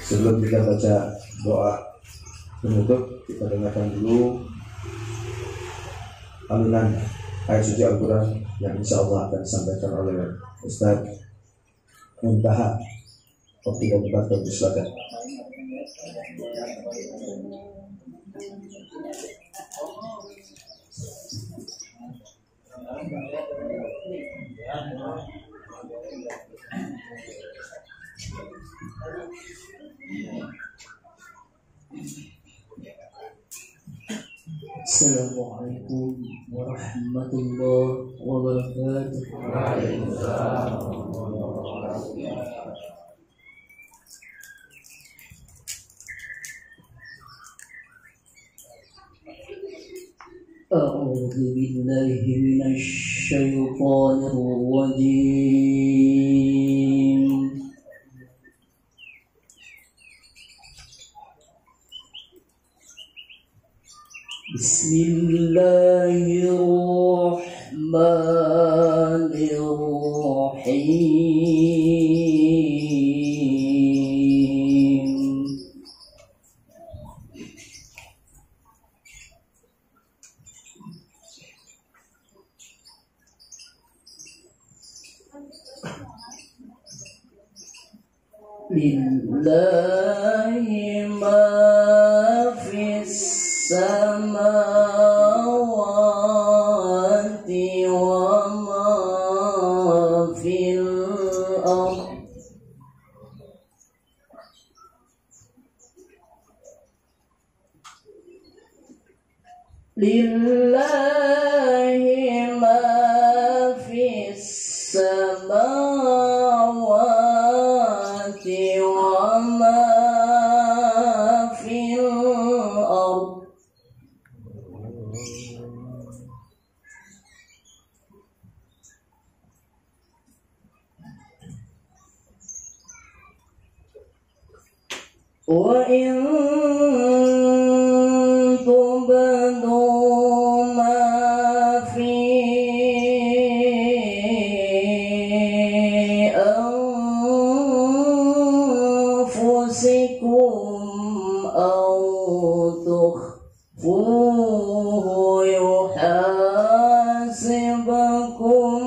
Sebelum kita baca doa penutup, kita dengarkan dulu alunan ayat suci Al-Quran yang insya Allah akan disampaikan oleh Ustaz Muntaha. Waktu dan tempat silakan. Assalamualaikum warahmatullahi wabarakatuh. A'udzu billahi minasy syaithanir rajim. Bismillahirrahmanirrahim. Lillahi ma fis samawati wa ma fil ardh. Lillahi ma fis samawati wa ma fil ardh. Wa in tubdu ma fi anfusikum aw tukhfuhu yuhasibukum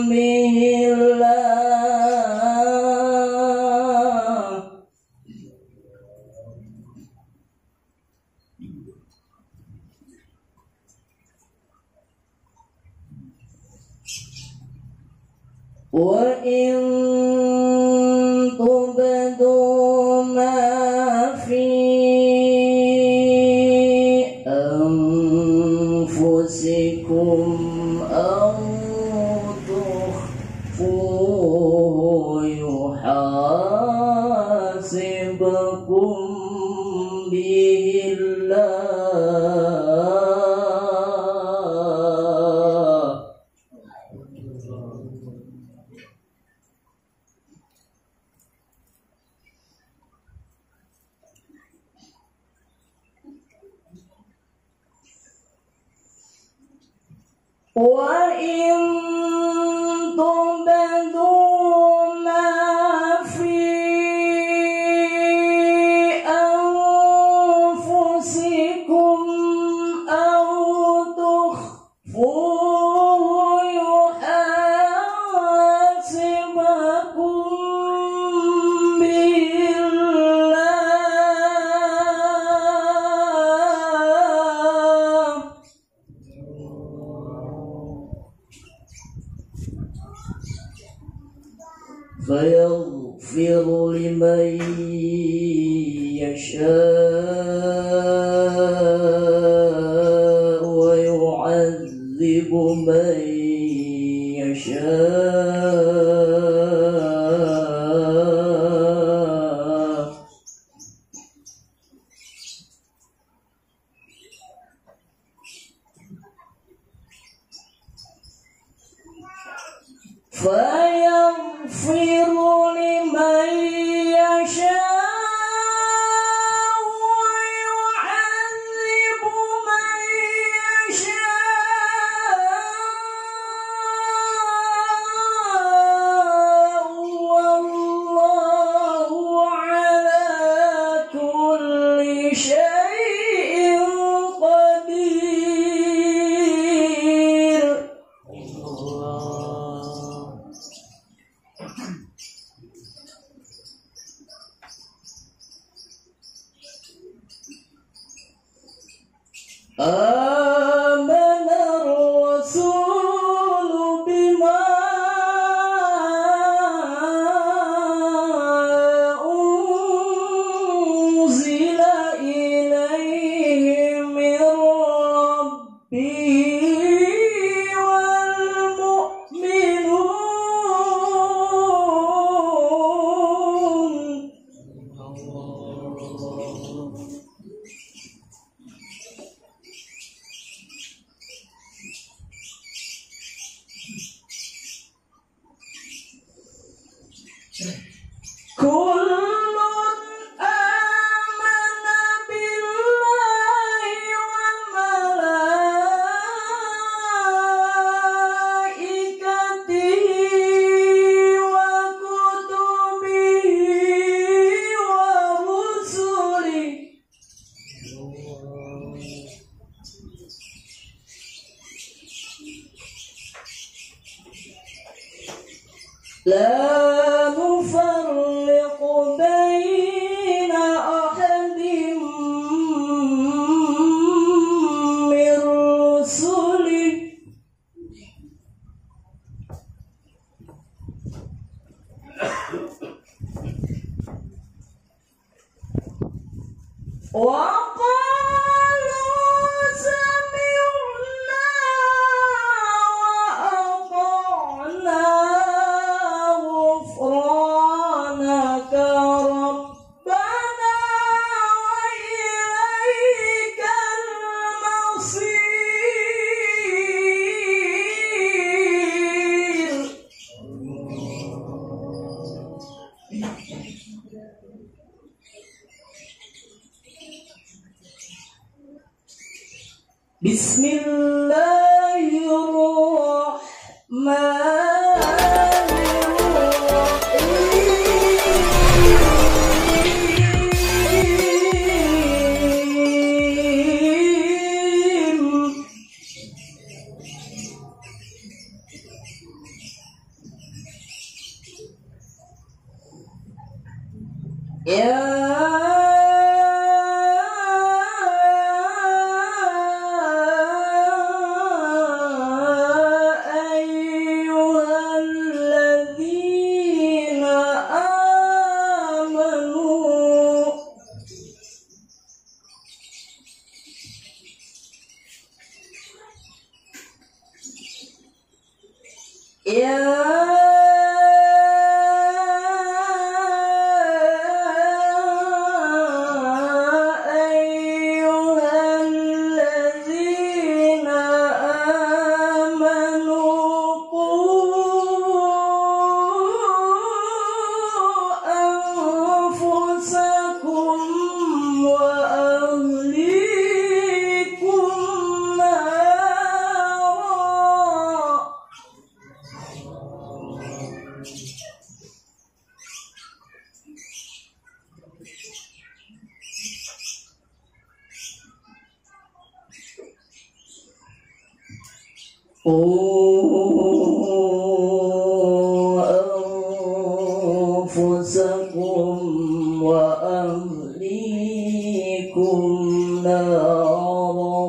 bihillah. Wa in tubdu ma fi anfusikum aw tukhfuhu yuhasibukum bihillah. Wa in tubdu ma fi anfusikum aw tukhfuhu yuhasibukum billah. فيغفر لمن يشاء ويعذب من يشاء. فيغفر لمن يشاء ويعذب من يشاء والله Amana Rasul bima unzila ilaihi min rabbihi wal mu'minun. Kullun amana billahi wa malaikatihi wa kutubihi wa rusulihi la nufarriqu baina ahadin min rusulihi wa qalu sami'na wa ata'na ghufranaka rabbana wa ilaikal masir. Bismillahirrahmanirrahim. Ya ayyuhalladzina amanu ayyuhalladzina amanu qu anfusakum wa ahlikum nara. أنفسكم وأهليكم نارا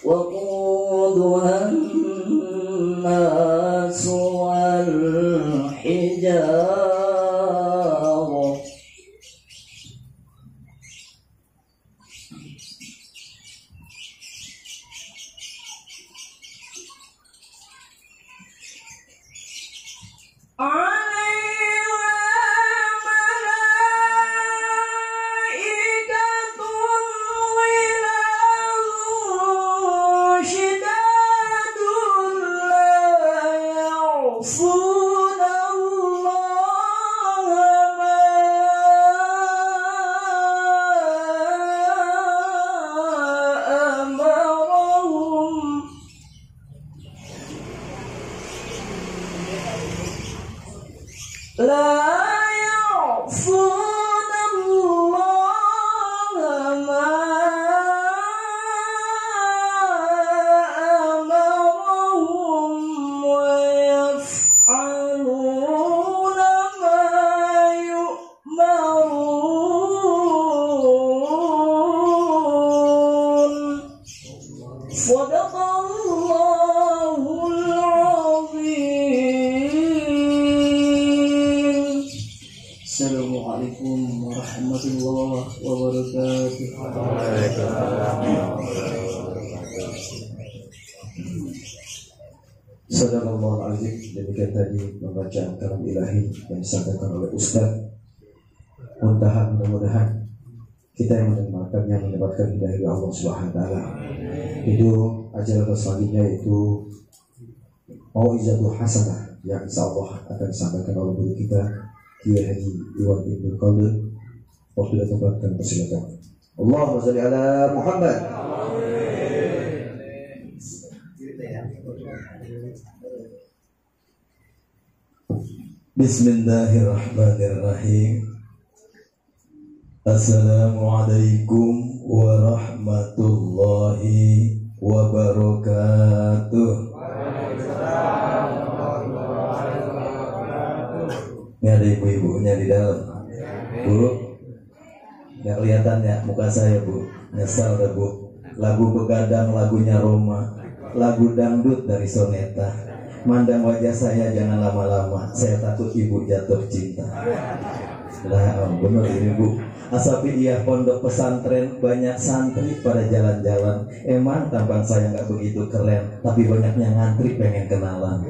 وقودها الناس والحجارة لا يعصون الله ما أمرهم ويفعلون ما يؤمرون. Sadaqallahul azim. Assalamualaikum warahmatullahi wabarakatuh. Sadaqallahul azim. Demikian tadi pembacaan kalam ilahi yang disampaikan oleh Ustaz Muntaha. Mudah-mudahan kita yang mendengarkannya mendapatkan hidayah dari Allah Subhanahu wa taala. Itu ajaran selanjutnya itu Mau'izatul Hasanah yang insyaallah akan disampaikan oleh guru kita Kiai Haji Iwan bin Qadir. Waktu dan tempat kami persilakan. Allahumma shalli ala Muhammad. Bismillahirrahmanirrahim. Assalamualaikum warahmatullahi wabarakatuh. Ini ada ibu-ibunya di dalam. Bu, nggak kelihatan ya muka saya, Bu. Nyesal dah, Bu. Lagu begadang, lagunya Roma, lagu dangdut dari Soneta. Mandang wajah saya jangan lama-lama, saya takut ibu jatuh cinta. Lah, bener ini, Bu. Asapiyah pondok pesantren, banyak santri pada jalan-jalan. Emang tampang saya nggak begitu keren, tapi banyaknya ngantri pengen kenalan.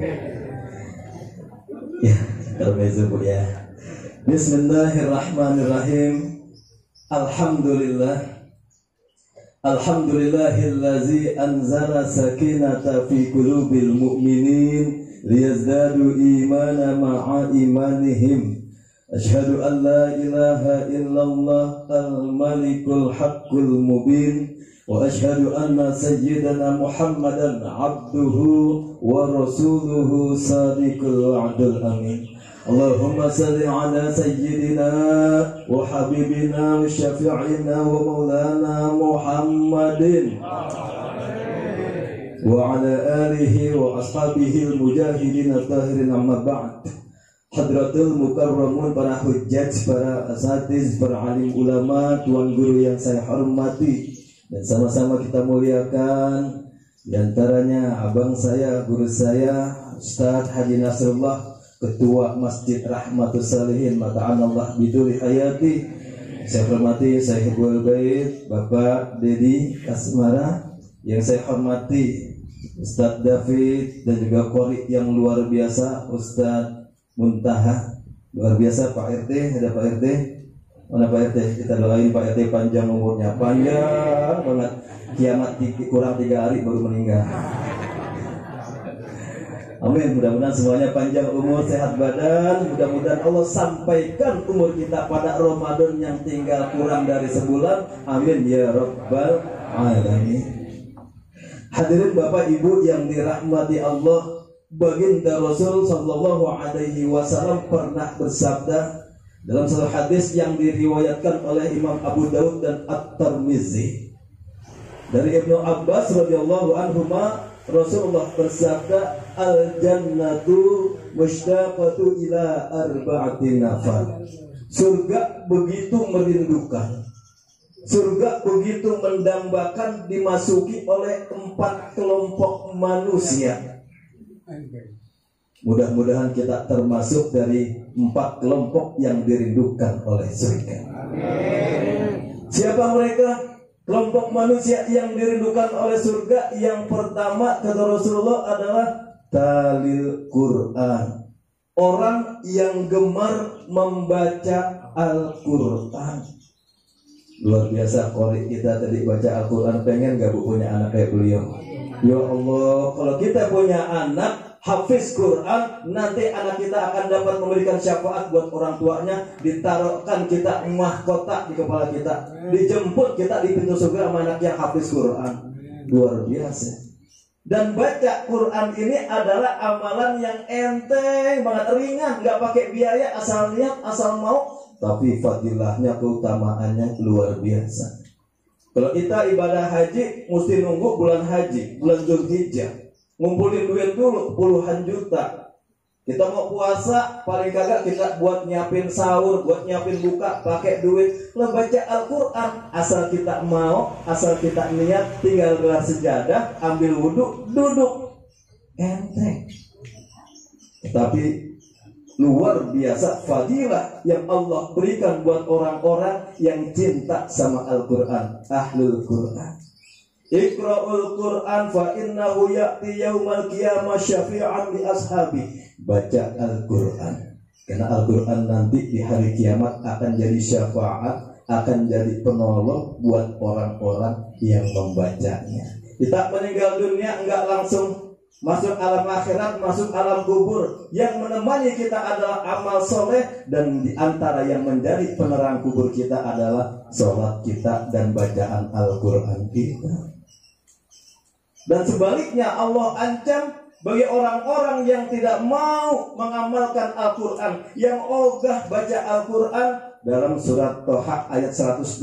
Ya, terbezo, Bu ya. Bismillahirrahmanirrahim. Alhamdulillah. Alhamdulillahillazi anzala sakinata fi qulubil mu'minin liyazdadu imana ma'a imanihim. Ashhadu an la ilaha illallah al-malikul haqqul mubin wa ashhadu anna sayyidana Muhammadan abduhu wa rasuluhu sadiqul wa'dul amin. Allahumma salli ala sayyidina wa habibina wa syafi'ina wa maulana Muhammadin wa ala alihi wa ashabihi al-mujahidin at-tahirin, amma ba'd. Hadratul mukarramun, para hujjaj, para asatiz, para alim ulama, tuan guru yang saya hormati dan sama-sama kita muliakan. Di antaranya abang saya, guru saya, Ustaz Haji Nasrullah, Ketua Masjid Rahmatus Salihin, mata'anallah biduri hayati. Saya hormati Sahibul Bait Bapak Dedi Asmara, yang saya hormati Ustaz David, dan juga qori yang luar biasa Ustaz Muntaha, luar biasa Pak RT. Ada Pak RT? Mana Pak RT? Kita doain Pak RT panjang umurnya, panjang banget. Kiamat kurang 3 hari baru meninggal. Amin. Mudah-mudahan semuanya panjang umur, sehat badan. Mudah-mudahan Allah sampaikan umur kita pada Ramadan yang tinggal kurang dari sebulan. Amin ya rabbal alamin. Hadirin Bapak Ibu yang dirahmati Allah, Baginda Rasul sallallahu alaihi wasallam pernah bersabda dalam satu hadis yang diriwayatkan oleh Imam Abu Daud dan At-Tirmizi dari Ibnu Abbas radhiyallahu anhuma, Rasulullah bersabda, al-jannatu mushtaqatu ila arba'ati nafar. Surga begitu merindukan, surga begitu mendambakan dimasuki oleh 4 kelompok manusia. Mudah-mudahan kita termasuk dari 4 kelompok yang dirindukan oleh surga. Siapa mereka? Kelompok manusia yang dirindukan oleh surga. Yang pertama kata Rasulullah adalah talil Quran, orang yang gemar membaca Al-Quran. Luar biasa qori kita tadi baca Al-Quran. Pengen gak Bu punya anak kayak beliau? Ya Allah, kalau kita punya anak hafiz Quran, nanti anak kita akan dapat memberikan syafaat buat orang tuanya. Ditaruhkan kita mahkota di kepala kita, dijemput kita di pintu surga sama anak yang hafiz Quran. Luar biasa. Dan baca Quran ini adalah amalan yang enteng banget, ringan, gak pakai biaya, asal niat, asal mau. Tapi fadilahnya, keutamaannya luar biasa. Kalau kita ibadah haji, mesti nunggu bulan haji, bulan Dzulhijjah, ngumpulin duit dulu puluhan juta. Kita mau puasa, paling kagak kita buat nyiapin sahur, buat nyiapin buka, pakai duit. Lo baca Al-Quran, asal kita mau, asal kita niat, tinggal gelas sejadah, ambil wudhu, duduk. Enteng. Tetapi luar biasa fadilah yang Allah berikan buat orang-orang yang cinta sama Al-Quran, ahlul Quran. Iqra'ul Quran fa innahu ya'ti yaumal qiyamah syafi'an li ashabi. Baca Al-Quran, karena Al-Quran nanti di hari kiamat akan jadi syafaat, akan jadi penolong buat orang-orang yang membacanya. Kita meninggal dunia enggak langsung masuk alam akhirat, masuk alam kubur. Yang menemani kita adalah amal soleh, dan di antara yang menjadi penerang kubur kita adalah sholat kita dan bacaan Al-Quran kita. Dan sebaliknya Allah ancam bagi orang-orang yang tidak mau mengamalkan Al-Quran, yang ogah baca Al-Quran. Dalam surat Toha ayat 124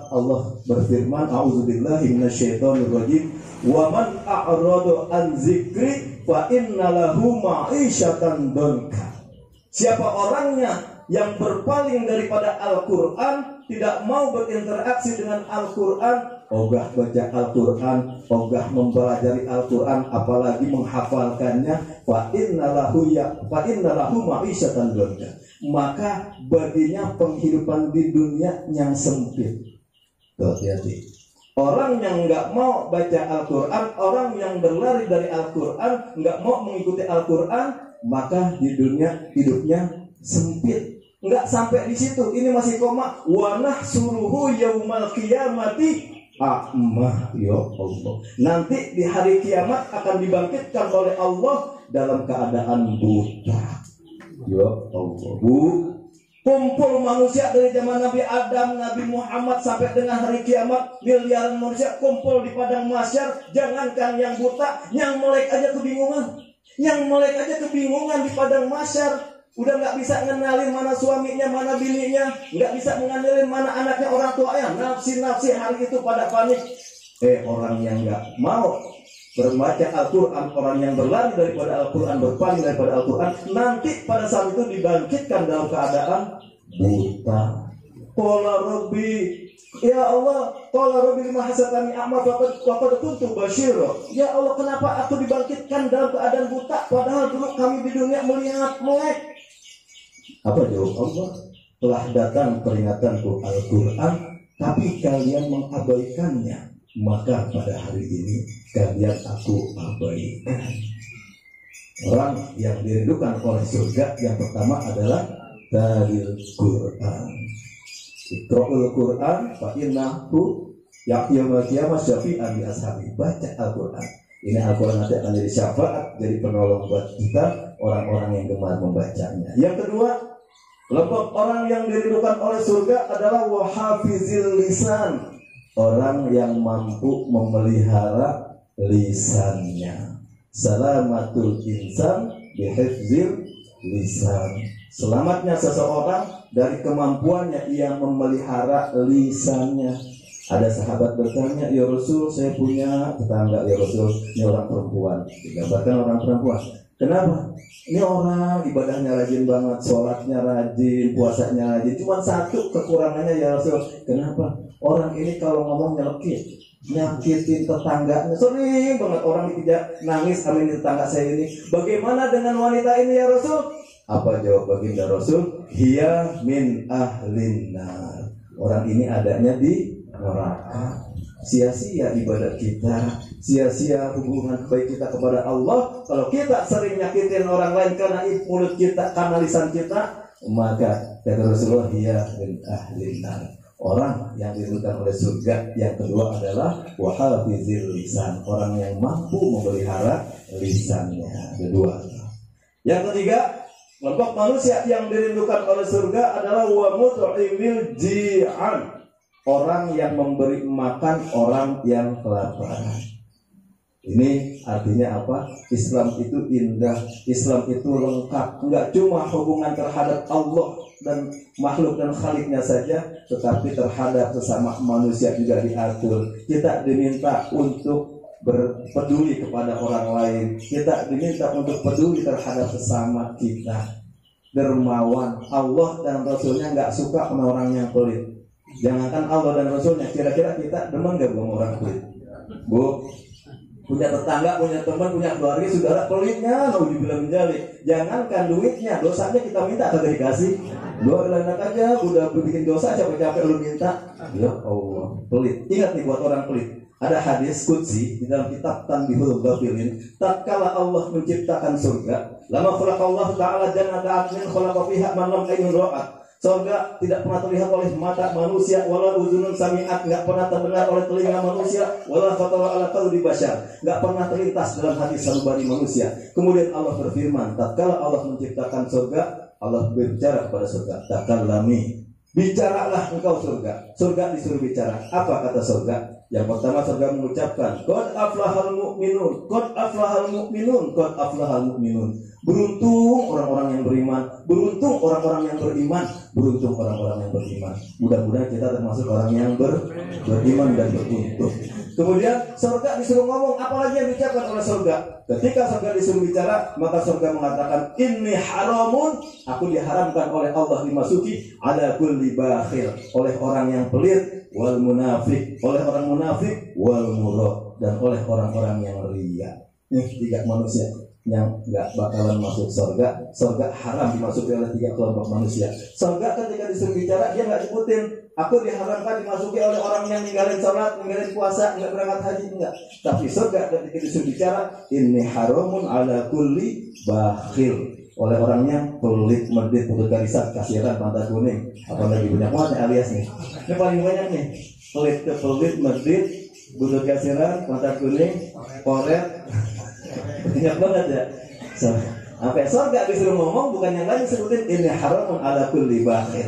Allah berfirman, A'udzubillahi minasyaitonirrajim, wa man a'rada an zikri fa innalahu ma'isyatan donka. Siapa orangnya yang berpaling daripada Al-Quran, tidak mau berinteraksi dengan Al-Quran, ogah baca Al-Quran, ogah mempelajari Al-Quran, apalagi menghafalkannya, fa innalahu ma'isyatan donka, maka baginya penghidupan di dunia yang sempit. Hati-hati. Orang yang nggak mau baca Al-Quran, orang yang berlari dari Al-Quran, nggak mau mengikuti Al-Quran, maka di dunia hidupnya sempit. Nggak sampai di situ, ini masih koma. Wa nahsuruhu yaumal qiyamati a'ma, ya Allah. Nanti di hari kiamat akan dibangkitkan oleh Allah dalam keadaan buta. Ya Allah. Kumpul manusia dari zaman Nabi Adam, Nabi Muhammad sampai dengan hari kiamat, miliaran manusia kumpul di padang mahsyar. Jangankan yang buta, yang melek aja kebingungan. Yang melek aja kebingungan di padang mahsyar. Udah nggak bisa ngenalin mana suaminya, mana bininya, nggak bisa mengenalin mana anaknya, orang tuanya. Nafsi hari itu pada panik. Orang yang nggak mau berbaca Al-Quran, orang yang berlari daripada Al-Quran, berpaling daripada Al-Quran, nanti pada saat itu dibangkitkan dalam keadaan buta. Qala Rabbi, ya Allah, qala Rabbi lima hasatani a'ma faqad kuntu basyira. Ya Allah, kenapa aku dibangkitkan dalam keadaan buta, padahal dulu kami di dunia melihat melek. Apa jawab Allah? Telah datang peringatanku Al-Quran, tapi kalian mengabaikannya, maka pada hari ini kalian aku abaikan. Orang yang dirindukan oleh surga yang pertama adalah dalil Quran. Iqra'ul Quran fa innahu ya'tiyaumul qiyamah syafi'an li ashabi. Baca Al-Quran. Ini Al-Quran nanti akan jadi syafaat, jadi penolong buat kita, orang-orang yang gemar membacanya. Yang kedua, kelompok orang yang dirindukan oleh surga adalah wahafizil lisan, orang yang mampu memelihara lisannya. Salamatul insan bihifzil lisan. Selamatnya seseorang dari kemampuannya ia memelihara lisannya. Ada sahabat bertanya, ya Rasul, saya punya tetangga, ya Rasul, ini orang perempuan. Digambarkan orang perempuan. Kenapa? Ini orang ibadahnya rajin banget, sholatnya rajin, puasanya rajin. Cuma satu kekurangannya, ya Rasul. Kenapa? Orang ini kalau ngomong nyelekit, nyakitin tetangganya. Sering banget orang dikejar, nangis, amin tetangga saya ini. Bagaimana dengan wanita ini, ya Rasul? Apa jawab baginda Rasul? Hiya min ahlin nar. Orang ini adanya di neraka. Sia-sia ibadat kita, sia-sia hubungan baik kita kepada Allah. Kalau kita sering nyakitin orang lain karena mulut kita, karena lisan kita, maka kata Rasulullah, hiya min ahlin nar. Orang yang dirindukan oleh surga yang kedua adalah wahafizil lisan, orang yang mampu memelihara lisannya. Kedua. Yang ketiga, kelompok manusia yang dirindukan oleh surga adalah wa mut'imil ji'an, orang yang memberi makan orang yang kelaparan. Ini artinya apa? Islam itu indah, Islam itu lengkap. Enggak cuma hubungan terhadap Allah dan makhluk dan khaliknya saja, tetapi terhadap sesama manusia juga diatur. Kita diminta untuk berpeduli kepada orang lain. Kita diminta untuk peduli terhadap sesama kita, dermawan. Allah dan Rasulnya nggak suka sama orang yang pelit. Jangankan Allah dan Rasulnya, kira-kira kita demen gak sama orang pelit? Bu, punya tetangga, punya teman, punya keluarga, saudara pelitnya, nauzubillah min dzalik. Jangankan duitnya, dosanya kita minta atau dikasih. Lu enak aja, udah bikin dosa capek-capek lu minta. Ya Allah, pelit. Ingat nih buat orang pelit. Ada hadis qudsi di dalam kitab Tanbihul Ghafilin. Tatkala Allah menciptakan surga, lama khalaqallahu ta'ala jannata 'adnin khalaqa fiha man lam aynun ra'at. Surga tidak pernah terlihat oleh mata manusia, wala uzunun sami'at, enggak pernah terdengar oleh telinga manusia, wala khatara ala qalbi bashar, enggak pernah terlintas dalam hati sanubari manusia. Kemudian Allah berfirman, tatkala Allah menciptakan surga, Allah berbicara kepada surga, takallami, bicaralah engkau surga. Surga disuruh bicara. Apa kata surga? Yang pertama surga mengucapkan, qad aflahal mu'minun, qad aflahal mu'minun, qad aflahal mu'minun. Beruntung orang-orang yang beriman, beruntung orang-orang yang beriman, beruntung orang-orang yang beriman. Mudah-mudahan kita termasuk orang yang beriman dan beruntung. Kemudian surga disuruh ngomong, apalagi yang diucapkan oleh surga. Ketika surga disuruh bicara, maka surga mengatakan, inni haramun, aku diharamkan oleh Allah dimasuki, ala kulli bakhil, oleh orang yang pelit, wal munafik, oleh orang munafik, wal murad, dan oleh orang-orang yang riya. Ini 3 manusia yang nggak bakalan masuk surga. Surga haram dimasuki oleh 3 kelompok manusia. Surga ketika disuruh bicara, dia nggak sebutin, aku diharamkan dimasuki oleh orang yang ninggalin sholat, ninggalin puasa, nggak berangkat haji, enggak. Tapi surga ketika disuruh bicara, inni haramun ala kulli bakhil, oleh orangnya pelit, medit, putus garisan, kasiran, mata kuning, apalagi banyak banget alias nih. Ini paling banyak nih, pelit, medit, putus gasiran, mata kuning, koret. Ingat banget ya. Sampai surga disuruh ngomong, bukan yang lain sebutin ini haramun ala kulli bakhil.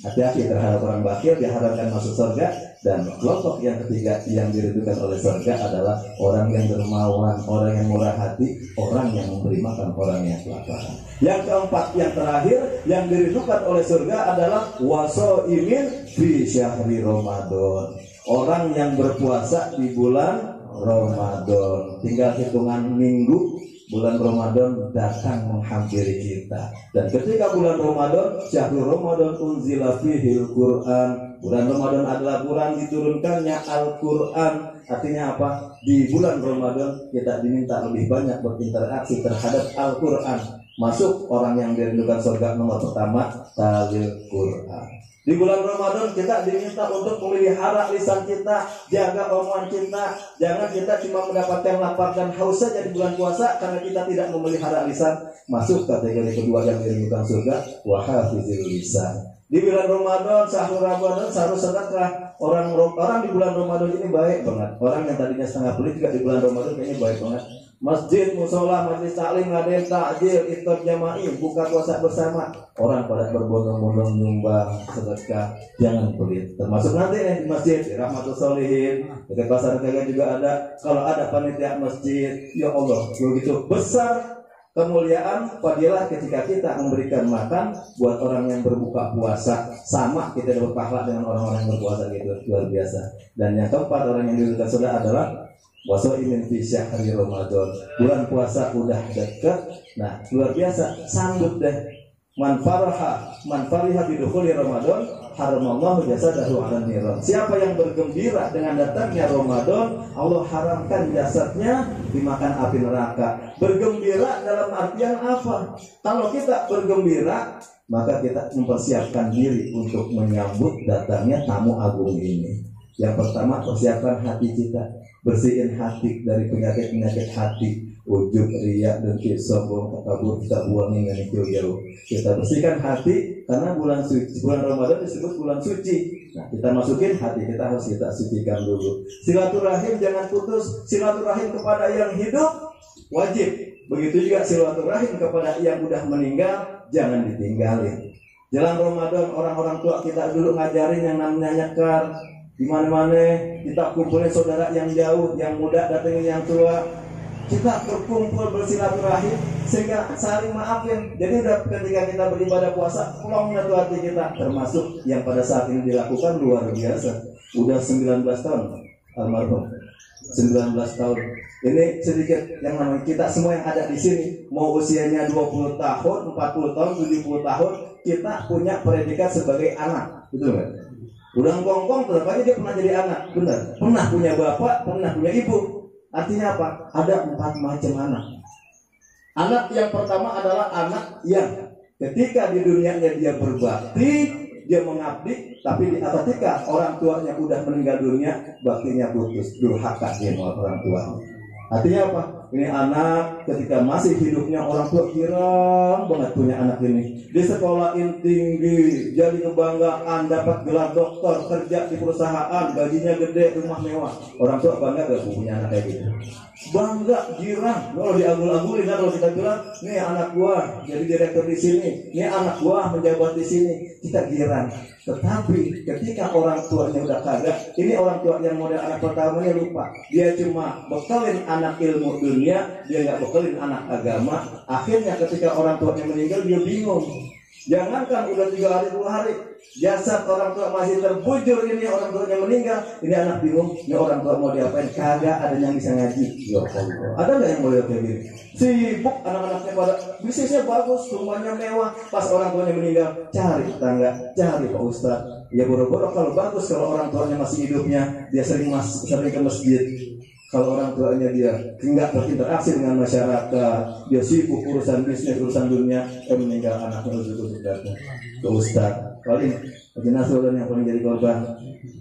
Hati-hati terhadap orang bakhil, diharapkan masuk surga. Dan kelompok yang ketiga yang dirindukan oleh surga adalah orang yang dermawan, orang yang murah hati, orang yang memberi makan orang yang kelaparan. Yang keempat, yang terakhir yang dirindukan oleh surga adalah wasoimin fi syahri Ramadan. Orang yang berpuasa di bulan Ramadan, tinggal hitungan minggu bulan Ramadan datang menghampiri kita. Dan ketika bulan Ramadan, syahrul Ramadan unzila fihil Quran, bulan Ramadan adalah bulan diturunkannya Al-Quran. Artinya apa? Di bulan Ramadan kita diminta lebih banyak berinteraksi terhadap Al-Quran. Masuk orang yang dirindukan surga nomor pertama, talil Quran. Di bulan Ramadan kita diminta untuk memelihara lisan kita, jaga omongan kita. Jangan kita cuma mendapatkan lapar dan haus saja di bulan puasa karena kita tidak memelihara lisan. Masuk kategori kedua yang dirindukan surga, wa hafizil lisan. Di bulan Ramadan, syahrul Ramadan, seharusnya sedekah. Orang di bulan Ramadan ini baik banget. Orang yang tadinya setengah pelit juga di bulan Ramadan kayaknya baik banget. Masjid, musola, majlis taklim, ngadain takjil, iftar jama'i, buka puasa bersama. Orang pada berbondong-bondong nyumbang sedekah, jangan pelit. Termasuk nanti di masjid, di Rahmatul Sholihin, dekat pasar Gaga juga ada. Kalau ada panitia masjid, ya Allah, begitu besar kemuliaan fadilah ketika kita memberikan makan buat orang yang berbuka puasa. Sama kita dapat pahala dengan orang-orang yang berpuasa gitu, luar biasa. Dan yang keempat orang yang diridhokan surga adalah wasoimin fi syahri Ramadan. Bulan puasa udah dekat. Nah, luar biasa, sambut deh. Man fariha bidukhuli Ramadan, haramallahu jasadahu 'alan niran. Siapa yang bergembira dengan datangnya Ramadan, Allah haramkan jasadnya dimakan api neraka. Bergembira dalam artian apa? Kalau kita bergembira, maka kita mempersiapkan diri untuk menyambut datangnya tamu agung ini. Yang pertama, persiapkan hati kita. Bersihin hati dari penyakit-penyakit hati, ujub, riya, dengki, sombong, takabur, kita buangin dari jauh-jauh. Kita bersihkan hati karena bulan suci, bulan Ramadan disebut bulan suci. Nah, kita masukin hati kita, harus kita sucikan dulu. Silaturahim jangan putus. Silaturahim kepada yang hidup wajib. Begitu juga silaturahim kepada yang udah meninggal jangan ditinggalin. Jelang Ramadan, orang-orang tua kita dulu ngajarin yang namanya nyekar. Di mana-mana kita kumpulin saudara yang jauh, yang muda datengin yang tua. Kita berkumpul bersilaturahim sehingga saling maafin. Jadi udah ketika kita beribadah puasa, plong tuh hati kita. Termasuk yang pada saat ini dilakukan luar biasa. Udah 19 tahun almarhum 19 tahun. Ini sedikit yang namanya kita semua yang ada di sini, mau usianya 20 tahun, 40 tahun, 70 tahun, kita punya predikat sebagai anak, betul nggak? Udah ngongkong tetap aja dia pernah jadi anak, benar? Pernah punya bapak, pernah punya ibu. Artinya apa? Ada 4 macam anak. Anak yang pertama adalah anak yang ketika di dunianya dia berbakti, dia mengabdi, tapi ketika orang tuanya udah meninggal dunia, baktinya putus, durhaka dia sama orang tuanya. Artinya apa? Ini anak ketika masih hidupnya orang tua girang banget punya anak ini. Di sekolahin tinggi, jadi kebanggaan, dapat gelar doktor, kerja di perusahaan, gajinya gede, rumah mewah. Orang tua bangga gak punya anak kayak gitu? Bangga, girang. Kalau diagul-agulin, kalau kita bilang, nih anak gua jadi direktur di sini, nih anak gua menjabat di sini, kita girang. Tetapi ketika orang tuanya udah kagak, ini orang tua yang model anak pertamanya lupa. Dia cuma bekalin anak ilmu dunia, dia nggak bekalin anak agama. Akhirnya ketika orang tuanya meninggal, dia bingung. Jangankan udah 3 hari 2 hari, jasad orang tua masih terbujur, ini orang tuanya meninggal, ini anak bingung, ini orang tua mau diapain? Kagak ada yang bisa ngaji. Ya Allah, ada nggak yang boleh kayak gini? Sibuk anak-anaknya pada bisnisnya bagus, rumahnya mewah, pas orang tuanya meninggal, cari tetangga, cari Pak Ustadz. Ya boro-boro kalau bagus, kalau orang tuanya masih hidupnya, dia sering ke masjid. Kalau orang tuanya dia enggak berinteraksi dengan masyarakat, dia sibuk urusan bisnis, urusan dunia, meninggal anaknya ke Ustaz. Paling jenazah yang paling jadi korban.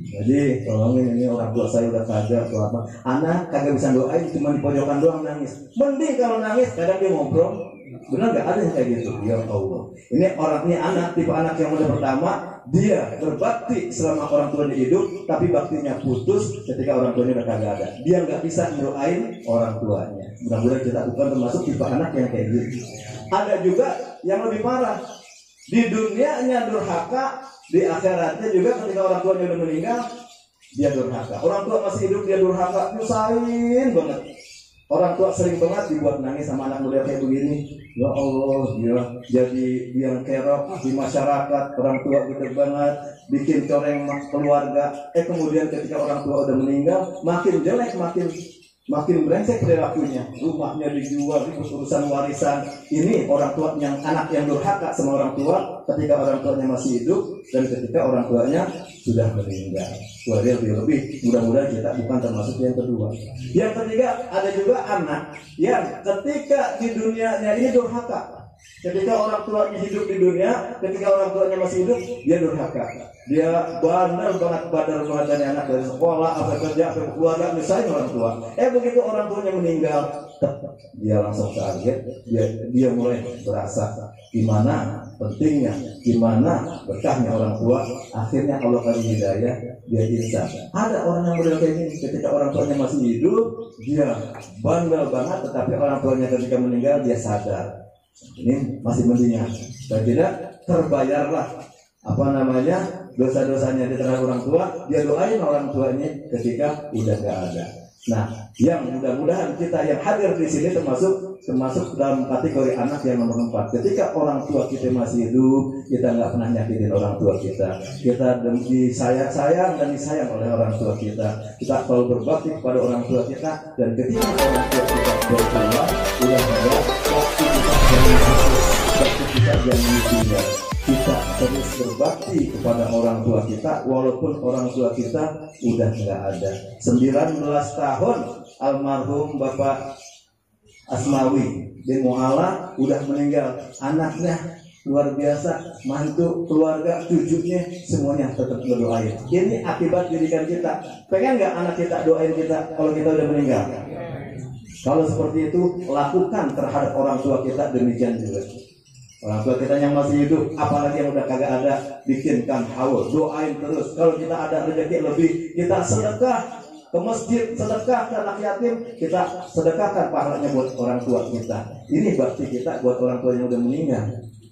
Jadi tolongin, ini orang tua saya udah kagak atau apa. Anak kagak bisa doain, cuma di pojokan doang nangis. Mending kalau nangis kadang dia ngobrol. Benar nggak ada yang kayak gitu? Ya Allah. Ini anak tipe anak yang model pertama, dia berbakti selama orang tuanya hidup, tapi baktinya putus ketika orang tuanya udah kagak ada. Dia nggak bisa doain orang tuanya. Mudah-mudahan kita bukan termasuk tipe anak yang kayak gitu. Ada juga yang lebih parah. Di dunianya durhaka, di akhiratnya juga ketika orang tuanya udah meninggal, dia durhaka. Orang tua masih hidup, dia durhaka, nyusahin banget. Orang tua sering banget dibuat nangis sama anak muda kayak begini. Ya Allah, dia jadi biang kerok di masyarakat. Orang tua gede banget, bikin coreng keluarga. Kemudian ketika orang tua udah meninggal, makin jelek, makin brengsek perilakunya. Rumahnya dijual, ikut urusan warisan. Ini orang tua yang anak yang durhaka sama orang tua ketika orang tuanya masih hidup dan ketika orang tuanya sudah meninggal. Lebih mudah-mudahan kita bukan termasuk yang kedua. Yang ketiga, ada juga anak yang ketika di dunianya ini durhaka. Ketika orang tuanya hidup di dunia, ketika orang tuanya masih hidup, dia durhaka. Dia bandel banget dari anak, dari sekolah, apa kerja, apa keluarga, misalnya orang tua. Begitu orang tuanya meninggal, dia langsung kaget, dia mulai berasa gimana pentingnya, gimana berkahnya orang tua. Akhirnya Allah kasih hidayah, dia insan. Ada orang yang model kayak gini, ketika orang tuanya masih hidup, dia bandel banget, tetapi orang tuanya ketika meninggal, dia sadar. Ini masih mendingan, dan tidak terbayarlah dosa-dosanya di tengah orang tua. Dia doain orang tuanya ketika udah gak ada. Nah, yang mudah-mudahan kita yang hadir di sini termasuk dalam kategori anak yang nomor 4. Ketika orang tua kita masih hidup, kita nggak pernah nyakitin orang tua kita. Kita disayang dan disayang oleh orang tua kita. Kita selalu berbakti kepada orang tua kita, dan ketika orang tua kita berkeluar, udah ada waktu kita yang tinggal. Kita terus berbakti kepada orang tua kita walaupun orang tua kita udah nggak ada. 19 tahun almarhum Bapak Asmawi bin Mu'ala udah meninggal. Anaknya luar biasa, mantu, keluarga, cucunya semuanya tetap berdoain. Ini akibat didikan kita. Pengen nggak anak kita doain kita kalau kita udah meninggal? Kalau seperti itu, lakukan terhadap orang tua kita demikian juga. Orang tua kita yang masih hidup, apalagi yang udah kagak ada, bikinkan haul, doain terus. Kalau kita ada rezeki lebih, kita sedekah ke masjid, sedekah ke anak yatim, kita sedekahkan pahalanya buat orang tua kita. Ini bakti kita buat orang tua yang udah meninggal.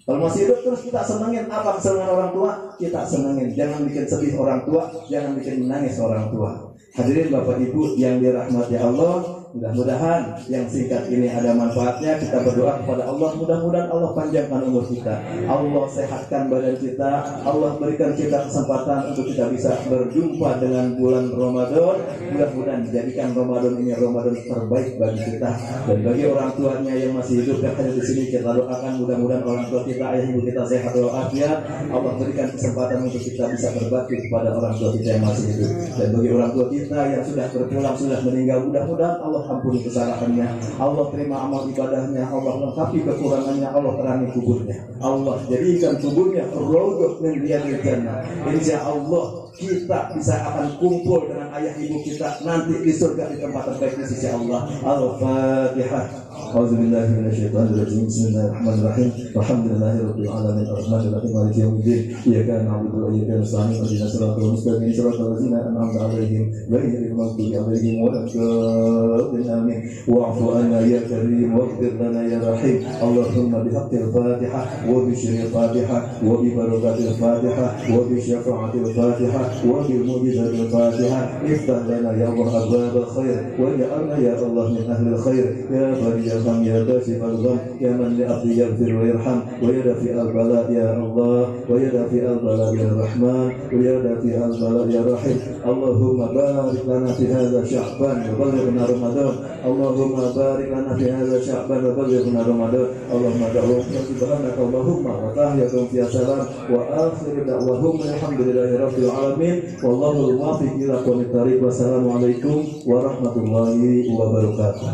Kalau masih hidup terus kita senengin. Apa kesenangan orang tua? Kita senengin. Jangan bikin sedih orang tua, jangan bikin menangis orang tua. Hadirin Bapak Ibu yang dirahmati Allah, mudah-mudahan yang singkat ini ada manfaatnya. Kita berdoa kepada Allah, mudah-mudahan Allah panjangkan umur kita, Allah sehatkan badan kita, Allah berikan kita kesempatan untuk kita bisa berjumpa dengan bulan Ramadan. Mudah-mudahan dijadikan Ramadan ini Ramadan terbaik bagi kita dan bagi orang tuanya yang masih hidup yang ada di sini. Kita doakan mudah-mudahan orang tua kita, ayah ibu kita sehat walafiat. Allah berikan kesempatan untuk kita bisa berbakti kepada orang tua kita yang masih hidup. Dan bagi orang tua kita yang sudah berpulang, sudah meninggal, mudah-mudahan Allah ampuni kesalahannya, Allah terima amal ibadahnya, Allah lengkapi kekurangannya, Allah terangi kuburnya, Allah jadikan kuburnya raudhah min riyadil jannah. Insya Allah kita bisa akan kumpul dengan ayah ibu kita nanti di surga di tempat terbaik di sisi Allah. Al-Fatihah. A'udzubillahi minasyaitonirrajim. Bismillahirrahmanirrahim. Alhamdulillahirabbil alamin. Arrahmanirrahim. Maliki yaumiddin. Iyyaka na'budu wa iyyaka nasta'in. Ihdinas siratal mustaqim. Siratal ladzina an'amta 'alaihim ghairil maghdubi 'alaihim waladdallin. Amin. Wa'fu 'anna ya karim waghfir lana ya rahim. Allahumma bihaqqil Fatihah wa bi syirril Fatihah wa bi barakatil Fatihah wa bi syafa'atil Fatihah wa bi mu'jizatil Fatihah. Iftah lana ya Allah abwabal khair wa ja'alna ya Allah min ahlil khair. Ya bari yarham ya kasif al-gham ya man li abdi yaghfir wa yarham wa yadafi al-bala ya Allah wa yadafi al-bala ya Rahman wa yadafi al-bala ya Rahim. Allahumma barik lana fi hadha Sya'ban wa ballighna Ramadan. Allahumma barik lana fi hadha Sya'ban wa ballighna Ramadan. Allahumma da'wahum subhanaka Allahumma wa tahiyyatuhum fiha salam wa akhir da'wahum alhamdulillahi rabbil alamin. Wallahu muwaffiq ila aqwamit thariq. Wassalamualaikum warahmatullahi wabarakatuh.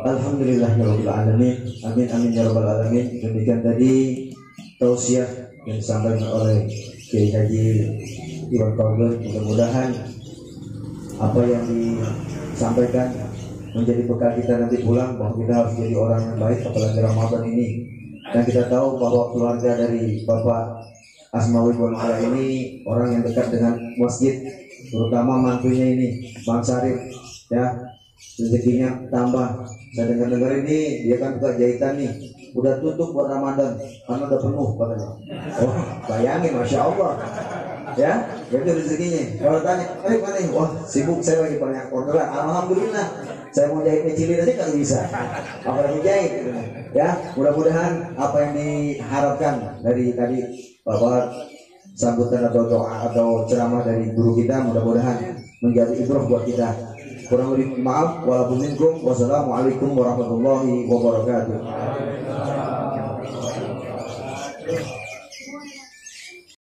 Alhamdulillahirabbil alamin. Amin amin ya rabbal alamin. Demikian tadi tausiah yang disampaikan oleh Kiai Haji Iwan Fauzi. Mudah-mudahan apa yang disampaikan menjadi bekal kita nanti pulang, bahwa kita harus jadi orang yang baik apalagi Ramadan ini. Dan kita tahu bahwa keluarga dari Bapak Asmawi Bonala ini orang yang dekat dengan masjid, terutama mantunya ini Bang Sarif, ya, rezekinya tambah. Saya dengar ini dia kan buka jahitan nih, udah tutup buat Ramadan karena udah penuh katanya. Oh, bayangin, masya Allah, ya, itu rezekinya. Kalau tanya, mana? Wah, sibuk, saya lagi banyak orderan. Alhamdulillah, saya mau jahit cilik aja kalau bisa, apalagi jahit. Ya, mudah-mudahan apa yang diharapkan dari tadi bahwa sambutan atau doa atau ceramah dari guru kita mudah-mudahan menjadi ibrah buat kita. Kurang lebih maaf, walaupun minkum. Wassalamualaikum warahmatullahi wabarakatuh.